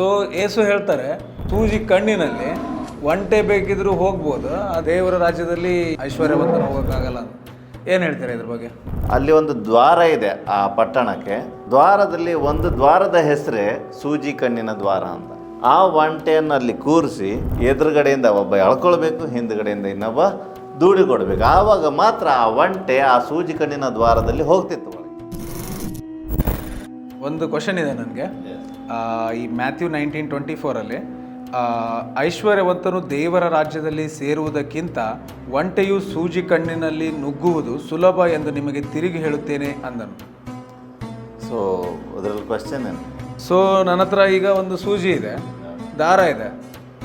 So ಏಸು ಹೇಳ್ತಾರೆ ಸೂಜಿ ಕಣ್ಣಿನಲ್ಲಿ ಒಂಟೆ ಬೇಕಿದ್ರೂ ಹೋಗ್ಬೋದು, ಆ ದೇವರ ರಾಜ್ಯದಲ್ಲಿ ಐಶ್ವರ್ಯವಂತನ ಹೋಗೋಕ್ಕಾಗಲ್ಲ ಅಂತ. ಏನು ಹೇಳ್ತಾರೆ ಇದ್ರ ಬಗ್ಗೆ? ಅಲ್ಲಿ ಒಂದು ದ್ವಾರ ಇದೆ ಆ ಪಟ್ಟಣಕ್ಕೆ. ದ್ವಾರದಲ್ಲಿ ಒಂದು ದ್ವಾರದ ಹೆಸರೇ ಸೂಜಿ ಕಣ್ಣಿನ ದ್ವಾರ ಅಂತ. ಆ ಒಂಟೆಯನ್ನು ಅಲ್ಲಿ ಕೂರಿಸಿ ಎದುರುಗಡೆಯಿಂದ ಒಬ್ಬ ಎಳ್ಕೊಳ್ಬೇಕು, ಹಿಂದುಗಡೆಯಿಂದ ಇನ್ನೊಬ್ಬ ದೂಡಿ ಕೊಡಬೇಕು. ಆವಾಗ ಮಾತ್ರ ಆ ಒಂಟೆ ಆ ಸೂಜಿ ಕಣ್ಣಿನ ದ್ವಾರದಲ್ಲಿ ಹೋಗ್ತಿತ್ತು. ಒಂದು ಕ್ವಶನ್ ಇದೆ ನನಗೆ. ಈ ಮ್ಯಾಥ್ಯೂ 19:24 ಐಶ್ವರ್ಯವಂತನು ದೇವರ ರಾಜ್ಯದಲ್ಲಿ ಸೇರುವುದಕ್ಕಿಂತ ಒಂಟೆಯು ಸೂಜಿ ಕಣ್ಣಿನಲ್ಲಿ ನುಗ್ಗುವುದು ಸುಲಭ ಎಂದು ನಿಮಗೆ ತಿರುಗಿ ಹೇಳುತ್ತೇನೆ ಅಂದನು. ಸೊ ಅದರಲ್ಲಿ ಕ್ವಶನ್ ಏನು? ಸೊ ನನ್ನ ಹತ್ರ ಈಗ ಒಂದು ಸೂಜಿ ಇದೆ, ದಾರ ಇದೆ.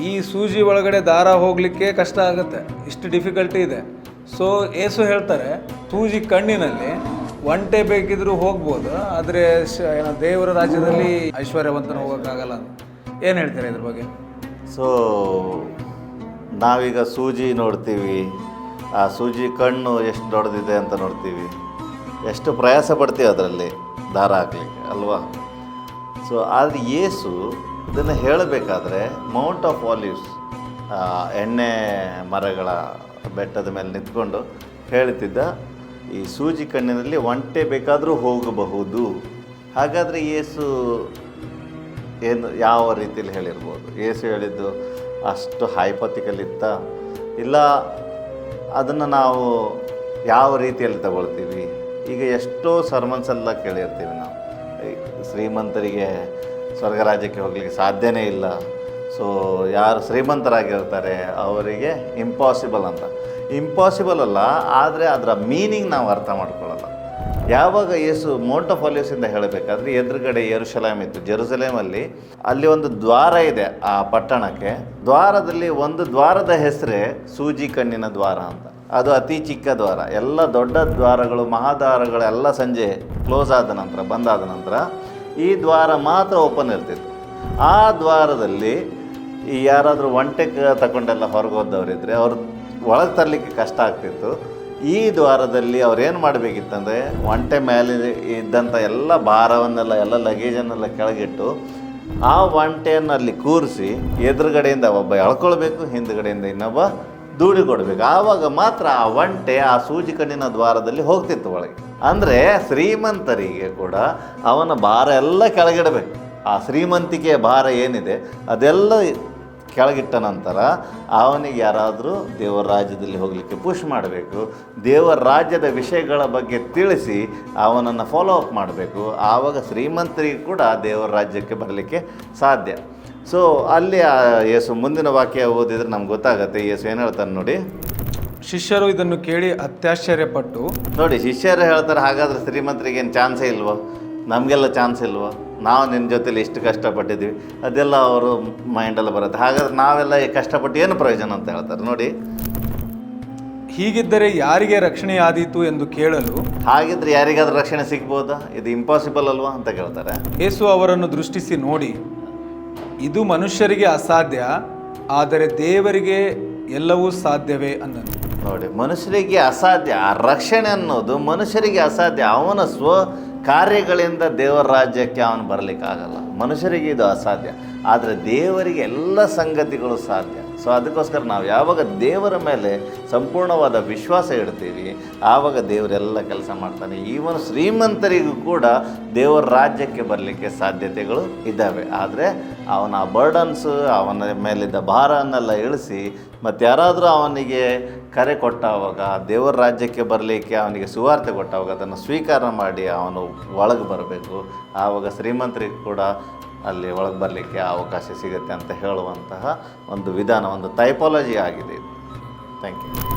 ಈ ಸೂಜಿ ಒಳಗಡೆ ದಾರ ಹೋಗಲಿಕ್ಕೆ ಕಷ್ಟ ಆಗುತ್ತೆ, ಇಷ್ಟು ಡಿಫಿಕಲ್ಟಿ ಇದೆ. ಸೊ ಏಸು ಹೇಳ್ತಾರೆ ಸೂಜಿ ಕಣ್ಣಿನಲ್ಲಿ ಒಂಟೆ ಬೇಕಿದ್ರೂ ಹೋಗ್ಬೋದು, ಆದರೆ ದೇವರ ರಾಜ್ಯದಲ್ಲಿ ಐಶ್ವರ್ಯವಂತನ ಹೋಗೋಕ್ಕಾಗಲ್ಲ ಅಂತ. ಏನು ಹೇಳ್ತಾರೆ ಇದ್ರ ಬಗ್ಗೆ? ಸೊ ನಾವೀಗ ಸೂಜಿ ನೋಡ್ತೀವಿ, ಆ ಸೂಜಿ ಕಣ್ಣು ಎಷ್ಟು ದೊಡ್ಡದಿದೆ ಅಂತ ನೋಡ್ತೀವಿ, ಎಷ್ಟು ಪ್ರಯಾಸ ಪಡ್ತೀವಿ ಅದರಲ್ಲಿ ದಾರ ಹಾಕಲಿಕ್ಕೆ ಅಲ್ವಾ? ಸೊ ಆದರೆ ಯೇಸು ಇದನ್ನು ಹೇಳಬೇಕಾದ್ರೆ ಮೌಂಟ್ ಆಫ್ ಆಲಿವ್ಸ್, ಎಣ್ಣೆ ಮರಗಳ ಬೆಟ್ಟದ ಮೇಲೆ ನಿಂತ್ಕೊಂಡು ಹೇಳ್ತಿದ್ದ, ಈ ಸೂಜಿ ಕಣ್ಣಿನಲ್ಲಿ ಒಂಟೆ ಬೇಕಾದರೂ ಹೋಗಬಹುದು. ಹಾಗಾದರೆ ಯೇಸು ಏನು ಯಾವ ರೀತಿಯಲ್ಲಿ ಹೇಳಿರ್ಬೋದು? ಯೇಸು ಹೇಳಿದ್ದು ಅಷ್ಟು ಹೈಪೋಥಿಕಲ್ ಇತ್ತ, ಇಲ್ಲ ಅದನ್ನು ನಾವು ಯಾವ ರೀತಿಯಲ್ಲಿ ತಗೊಳ್ತೀವಿ? ಈಗ ಎಷ್ಟೋ ಸರ್ಮನ್ಸೆಲ್ಲ ಕೇಳಿರ್ತೀವಿ ನಾವು, ಶ್ರೀಮಂತರಿಗೆ ಸ್ವರ್ಗ ರಾಜ್ಯಕ್ಕೆ ಹೋಗಲಿಕ್ಕೆ ಸಾಧ್ಯನೇ ಇಲ್ಲ, ಸೊ ಯಾರು ಶ್ರೀಮಂತರಾಗಿರ್ತಾರೆ ಅವರಿಗೆ ಇಂಪಾಸಿಬಲ್ ಅಂತ. ಇಂಪಾಸಿಬಲ್ ಅಲ್ಲ, ಆದರೆ ಅದರ ಮೀನಿಂಗ್ ನಾವು ಅರ್ಥ ಮಾಡ್ಕೊಳ್ಳಲ್ಲ. ಯಾವಾಗ ಯೇಸು ಮೌಂಟ್ ಆಫ್ ಆಲಿವ್ಸಿಂದ ಹೇಳಬೇಕಾದ್ರೆ ಎದುರುಗಡೆ ಯೆರೂಸಲೇಮ್ ಇತ್ತು. ಜೆರುಸಲೇಮಲ್ಲಿ ಅಲ್ಲಿ ಒಂದು ದ್ವಾರ ಇದೆ ಆ ಪಟ್ಟಣಕ್ಕೆ. ದ್ವಾರದಲ್ಲಿ ಒಂದು ದ್ವಾರದ ಹೆಸರೇ ಸೂಜಿ ಕಣ್ಣಿನ ದ್ವಾರ ಅಂತ. ಅದು ಅತಿ ಚಿಕ್ಕ ದ್ವಾರ. ಎಲ್ಲ ದೊಡ್ಡ ದ್ವಾರಗಳು, ಮಹಾದ್ವಾರಗಳೆಲ್ಲ ಸಂಜೆ ಕ್ಲೋಸ್ ಆದ ನಂತರ, ಬಂದಾದ ನಂತರ ಈ ದ್ವಾರ ಮಾತ್ರ ಓಪನ್ ಇರ್ತಿತ್ತು. ಆ ದ್ವಾರದಲ್ಲಿ ಈ ಯಾರಾದರೂ ಒಂಟೆ ತಗೊಂಡೆಲ್ಲ ಹೊರಗೆ ಹೋದವರಿದ್ದರೆ ಅವ್ರು ಒಳಗೆ ತರಲಿಕ್ಕೆ ಕಷ್ಟ ಆಗ್ತಿತ್ತು. ಈ ದ್ವಾರದಲ್ಲಿ ಅವ್ರೇನು ಮಾಡಬೇಕಿತ್ತಂದರೆ ಒಂಟೆ ಮೇಲೆ ಇದ್ದಂಥ ಎಲ್ಲ ಭಾರವನ್ನೆಲ್ಲ, ಎಲ್ಲ ಲಗೇಜನ್ನೆಲ್ಲ ಕೆಳಗಿಟ್ಟು ಆ ಒಂಟೆಯನ್ನು ಅಲ್ಲಿ ಕೂರಿಸಿ ಎದುರುಗಡೆಯಿಂದ ಒಬ್ಬ ಎಳ್ಕೊಳ್ಬೇಕು, ಹಿಂದುಗಡೆಯಿಂದ ಇನ್ನೊಬ್ಬ ದೂಡಿ ಕೊಡಬೇಕು. ಆವಾಗ ಮಾತ್ರ ಆ ಒಂಟೆ ಆ ಸೂಜಿ ಕಣ್ಣಿನ ದ್ವಾರದಲ್ಲಿ ಹೋಗ್ತಿತ್ತು ಒಳಗೆ. ಅಂದರೆ ಶ್ರೀಮಂತರಿಗೆ ಕೂಡ ಅವನ ಭಾರ ಎಲ್ಲ ಕೆಳಗಿಡಬೇಕು. ಆ ಶ್ರೀಮಂತಿಕೆಯ ಭಾರ ಏನಿದೆ ಅದೆಲ್ಲ ಕೆಳಗಿಟ್ಟ ನಂತರ ಅವನಿಗೆ ಯಾರಾದರೂ ದೇವರ ರಾಜ್ಯದಲ್ಲಿ ಹೋಗಲಿಕ್ಕೆ ಪುಷ್ ಮಾಡಬೇಕು, ದೇವರ ರಾಜ್ಯದ ವಿಷಯಗಳ ಬಗ್ಗೆ ತಿಳಿಸಿ ಅವನನ್ನು ಫಾಲೋ ಅಪ್ ಮಾಡಬೇಕು. ಆವಾಗ ಶ್ರೀಮಂತರಿಗೆ ಕೂಡ ದೇವರ ರಾಜ್ಯಕ್ಕೆ ಬರಲಿಕ್ಕೆ ಸಾಧ್ಯ. ಸೊ ಅಲ್ಲಿ ಯೇಸು ಮುಂದಿನ ವಾಕ್ಯ ಓದಿದರೆ ನಮ್ಗೆ ಗೊತ್ತಾಗುತ್ತೆ ಯೇಸು ಏನು ಹೇಳ್ತಾನೆ ನೋಡಿ. ಶಿಷ್ಯರು ಇದನ್ನು ಕೇಳಿ ಅತ್ಯಾಶ್ಚರ್ಯಪಟ್ಟು, ನೋಡಿ ಶಿಷ್ಯರು ಹೇಳ್ತಾರೆ, ಹಾಗಾದರೆ ಶ್ರೀಮಂತರಿಗೆ ಏನು ಚಾನ್ಸೇ ಇಲ್ವೋ? ನಮಗೆಲ್ಲ ಚಾನ್ಸ್ ಇಲ್ವೋ? ನಾವು ನಿನ್ನ ಜೊತೆಲಿ ಎಷ್ಟು ಕಷ್ಟಪಟ್ಟಿದ್ವಿ ಅದೆಲ್ಲ ಅವರು ಮೈಂಡಲ್ಲಿ ಬರುತ್ತೆ. ಹಾಗಾದ್ರೆ ನಾವೆಲ್ಲ ಕಷ್ಟಪಟ್ಟು ಏನು ಪ್ರಯೋಜನ ಅಂತ ಹೇಳ್ತಾರೆ ನೋಡಿ. ಹೀಗಿದ್ದರೆ ಯಾರಿಗೆ ರಕ್ಷಣೆ ಆದೀತು ಎಂದು ಕೇಳಲು, ಹಾಗಿದ್ರೆ ಯಾರಿಗಾದ್ರೂ ರಕ್ಷಣೆ ಸಿಗ್ಬೋದಾ? ಇದು ಇಂಪಾಸಿಬಲ್ ಅಲ್ವಾ ಅಂತ ಕೇಳ್ತಾರೆ. ಯೇಸು ಅವರನ್ನು ದೃಷ್ಟಿಸಿ ನೋಡಿ, ಇದು ಮನುಷ್ಯರಿಗೆ ಅಸಾಧ್ಯ, ಆದರೆ ದೇವರಿಗೆ ಎಲ್ಲವೂ ಸಾಧ್ಯವೇ ಅಂದನು. ನೋಡಿ, ಮನುಷ್ಯರಿಗೆ ಅಸಾಧ್ಯ, ಆ ರಕ್ಷಣೆ ಅನ್ನೋದು ಮನುಷ್ಯರಿಗೆ ಅಸಾಧ್ಯ. ಅವನ ಕಾರ್ಯಗಳಿಂದ ದೇವರ ರಾಜ್ಯಕ್ಕೆ ಅವನು ಬರಲಿಕ್ಕಾಗಲ್ಲ. ಮನುಷ್ಯರಿಗೆ ಇದು ಅಸಾಧ್ಯ, ಆದರೆ ದೇವರಿಗೆ ಎಲ್ಲ ಸಂಗತಿಗಳು ಸಾಧ್ಯ. ಸೊ ಅದಕ್ಕೋಸ್ಕರ ನಾವು ಯಾವಾಗ ದೇವರ ಮೇಲೆ ಸಂಪೂರ್ಣವಾದ ವಿಶ್ವಾಸ ಇಡ್ತೀವಿ ಆವಾಗ ದೇವರೆಲ್ಲ ಕೆಲಸ ಮಾಡ್ತಾನೆ. ಈವನ್ ಶ್ರೀಮಂತರಿಗೂ ಕೂಡ ದೇವರ ರಾಜ್ಯಕ್ಕೆ ಬರಲಿಕ್ಕೆ ಸಾಧ್ಯತೆಗಳು ಇದ್ದಾವೆ. ಆದರೆ ಅವನ ಬರ್ಡನ್ಸು, ಅವನ ಮೇಲಿದ್ದ ಭಾರವನ್ನೆಲ್ಲ ಇಳಿಸಿ ಮತ್ತು ಯಾರಾದರೂ ಅವನಿಗೆ ಕರೆ ಕೊಟ್ಟಾವಾಗ, ದೇವರ ರಾಜ್ಯಕ್ಕೆ ಬರಲಿಕ್ಕೆ ಅವನಿಗೆ ಸುವಾರ್ತೆ ಕೊಟ್ಟಾವಾಗ ಅದನ್ನು ಸ್ವೀಕಾರ ಮಾಡಿ ಅವನು ಒಳಗೆ ಬರಬೇಕು. ಆವಾಗ ಶ್ರೀಮಂತರಿಗೂ ಕೂಡ ಅಲ್ಲಿ ಒಳಗೆ ಬರಲಿಕ್ಕೆ ಅವಕಾಶ ಸಿಗುತ್ತೆ ಅಂತ ಹೇಳುವಂತಹ ಒಂದು ವಿಧಾನ, ಒಂದು ಟೈಪಾಲಜಿ ಆಗಿದೆ ಇದು. Thank you.